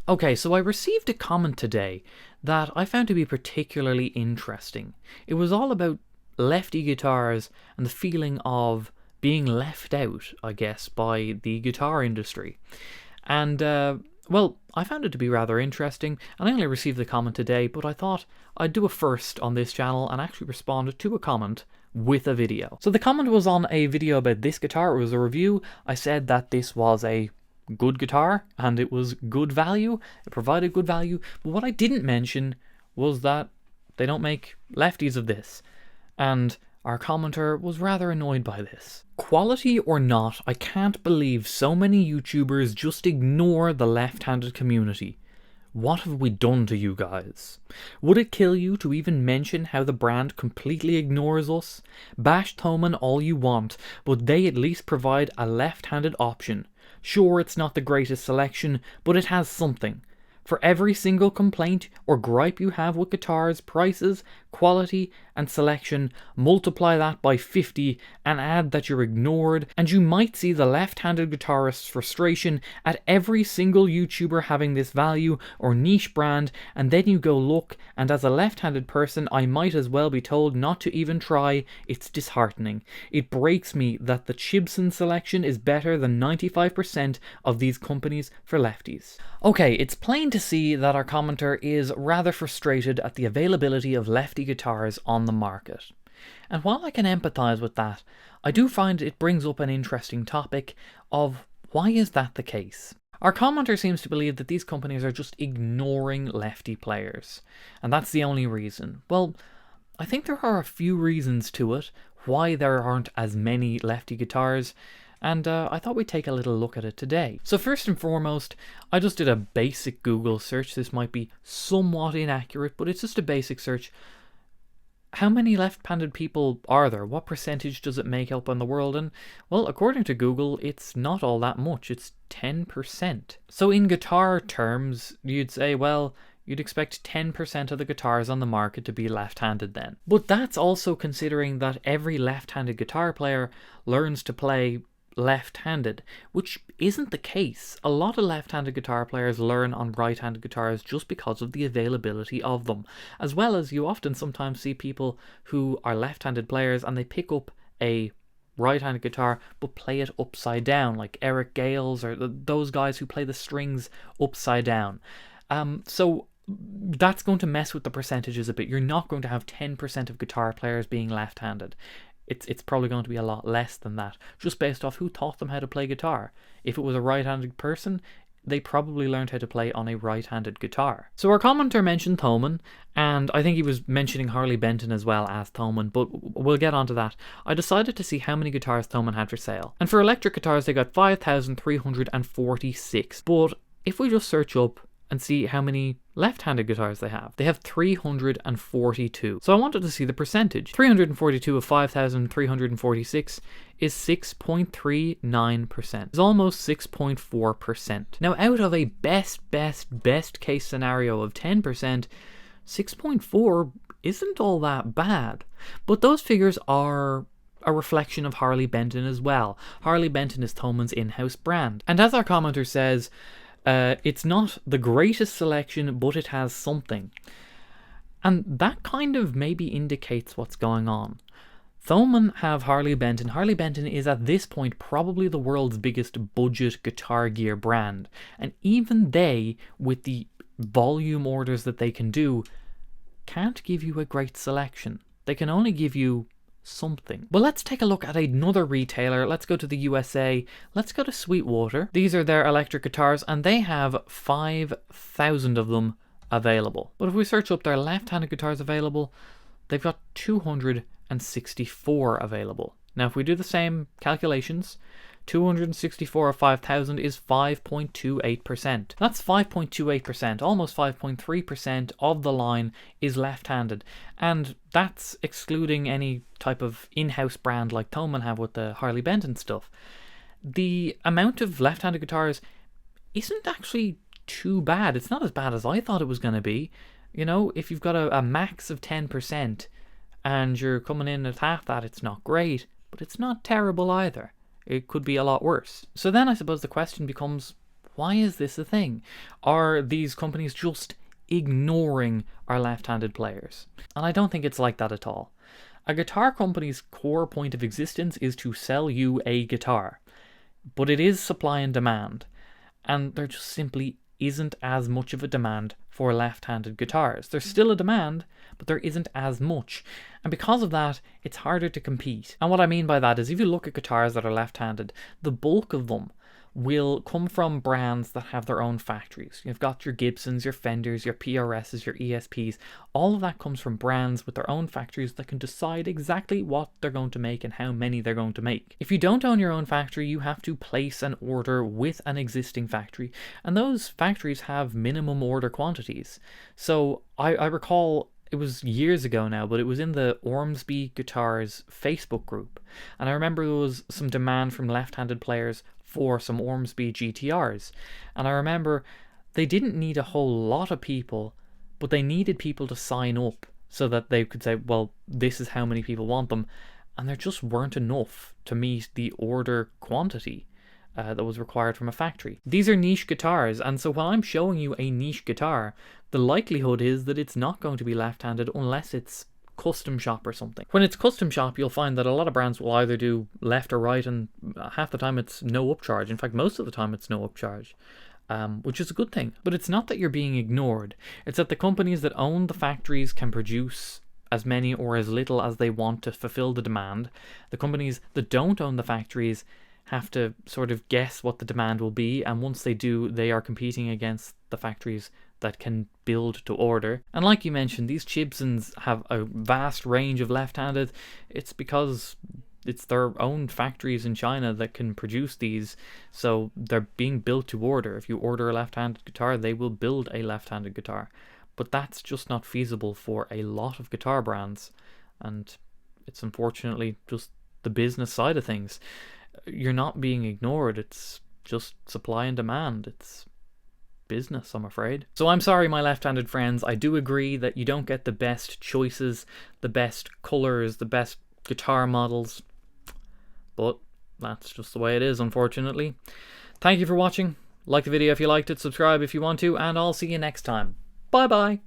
Okay, so I received a comment today that I found to be particularly interesting. It was all about lefty guitars and the feeling of being left out, I guess, by the guitar industry. And, well, I found it to be rather interesting, and I only received the comment today, but I thought I'd do a first on this channel and actually respond to a comment with a video. So the comment was on a video about this guitar. It was a review. I said that this was a good guitar and it was good value. It provided good value, but what I didn't mention was that they don't make lefties of this, and our commenter was rather annoyed by this. Quality or not, I can't believe so many YouTubers just ignore the left-handed community. What have we done to you guys? Would it kill you to even mention how the brand completely ignores us? Bash Thomann all you want, but they at least provide a left-handed option. Sure, it's not the greatest selection, but it has something. For every single complaint or gripe you have with guitars, prices, quality, and selection, multiply that by 50 and add that you're ignored, and you might see the left-handed guitarist's frustration at every single YouTuber having this value or niche brand, and then you go look, and as a left-handed person, I might as well be told not to even try. It's disheartening. It breaks me that the Chibson selection is better than 95% of these companies for lefties. Okay, it's plain to see that our commenter is rather frustrated at the availability of lefty guitars on the market. And while I can empathise with that, I do find it brings up an interesting topic of why is that the case? Our commenter seems to believe that these companies are just ignoring lefty players, and that's the only reason. Well, I think there are a few reasons to it, why there aren't as many lefty guitars, and I thought we'd take a little look at it today. So first and foremost, I just did a basic Google search. This might be somewhat inaccurate, but it's just a basic search. How many left-handed people are there? What percentage does it make up in the world? And, well, according to Google, it's not all that much. It's 10%. So in guitar terms, you'd say, well, you'd expect 10% of the guitars on the market to be left-handed then. But that's also considering that every left-handed guitar player learns to play left-handed, which isn't the case. A lot of left-handed guitar players learn on right-handed guitars just because of the availability of them, as well as you often sometimes see people who are left-handed players and they pick up a right-handed guitar but play it upside down, like Eric Gales or those guys who play the strings upside down. So that's going to mess with the percentages a bit. You're not going to have 10% of guitar players being left-handed. It's probably going to be a lot less than that, just based off who taught them how to play guitar. If it was a right-handed person, they probably learned how to play on a right-handed guitar. So our commenter mentioned Thomann, and I think he was mentioning Harley Benton as well as Thomann, but we'll get onto that. I decided to see how many guitars Thomann had for sale. And for electric guitars, they got 5,346. But if we just search up and see how many left-handed guitars they have 342. So I wanted to see the percentage. 342 of 5,346 is 6.39%. It's almost 6.4%. Now, out of a best case scenario of 10%, 6.4 isn't all that bad. But those figures are a reflection of Harley Benton as well. Harley Benton is Thomann's in-house brand. And as our commenter says, it's not the greatest selection, but it has something. And that kind of maybe indicates what's going on. Thomann have Harley Benton. Harley Benton is at this point probably the world's biggest budget guitar gear brand. And even they, with the volume orders that they can do, can't give you a great selection. They can only give you something. Well, let's take a look at another retailer. Let's go to the USA. Let's go to Sweetwater. These are their electric guitars, and they have 5,000 of them available. But if we search up their left-handed guitars available, they've got 264 available. Now, if we do the same calculations, 264 of 5,000 is 5.28%. That's 5.28%, almost 5.3% of the line is left-handed. And that's excluding any type of in-house brand like Thomann have with the Harley Benton stuff. The amount of left-handed guitars isn't actually too bad. It's not as bad as I thought it was going to be. You know, if you've got a max of 10% and you're coming in at half that, it's not great, but it's not terrible either. It could be a lot worse. So then I suppose the question becomes, Why is this a thing? Are these companies just ignoring our left-handed players? And I don't think it's like that at all. A guitar company's core point of existence is to sell you a guitar, but it is supply and demand, and there just simply isn't as much of a demand for left-handed guitars. There's still a demand, but there isn't as much, and because of that, it's harder to compete. And what I mean by that is if you look at guitars that are left-handed, the bulk of them will come from brands that have their own factories. You've got your Gibsons, your Fenders, your PRSs, your ESPs. All of that comes from brands with their own factories that can decide exactly what they're going to make and how many they're going to make. If you don't own your own factory, you have to place an order with an existing factory, and those factories have minimum order quantities. So I recall, it was years ago now, but it was in the Ormsby Guitars Facebook group, and I remember there was some demand from left-handed players for some Ormsby GTRs, and I remember they didn't need a whole lot of people, but they needed people to sign up so that they could say, well, this is how many people want them, and there just weren't enough to meet the order quantity that was required from a factory. These are niche guitars, and so when I'm showing you a niche guitar, the likelihood is that it's not going to be left-handed unless it's custom shop or something. When it's custom shop, you'll find that a lot of brands will either do left or right, and half the time it's no upcharge. In fact, most of the time it's no upcharge, which is a good thing. But it's not that you're being ignored. It's that the companies that own the factories can produce as many or as little as they want to fulfill the demand. The companies that don't own the factories have to sort of guess what the demand will be, and once they do, they are competing against the factories that can build to order. And like you mentioned, these Gibsons have a vast range of left-handed. It's because it's their own factories in China that can produce these, so they're being built to order. If you order a left-handed guitar, they will build a left-handed guitar. But that's just not feasible for a lot of guitar brands, and it's unfortunately just the business side of things. You're not being ignored, it's just supply and demand. It's business, I'm afraid. So I'm sorry, my left-handed friends. I do agree that you don't get the best choices, the best colours, the best guitar models, but that's just the way it is, unfortunately. Thank you for watching. Like the video if you liked it, subscribe if you want to, and I'll see you next time. Bye bye.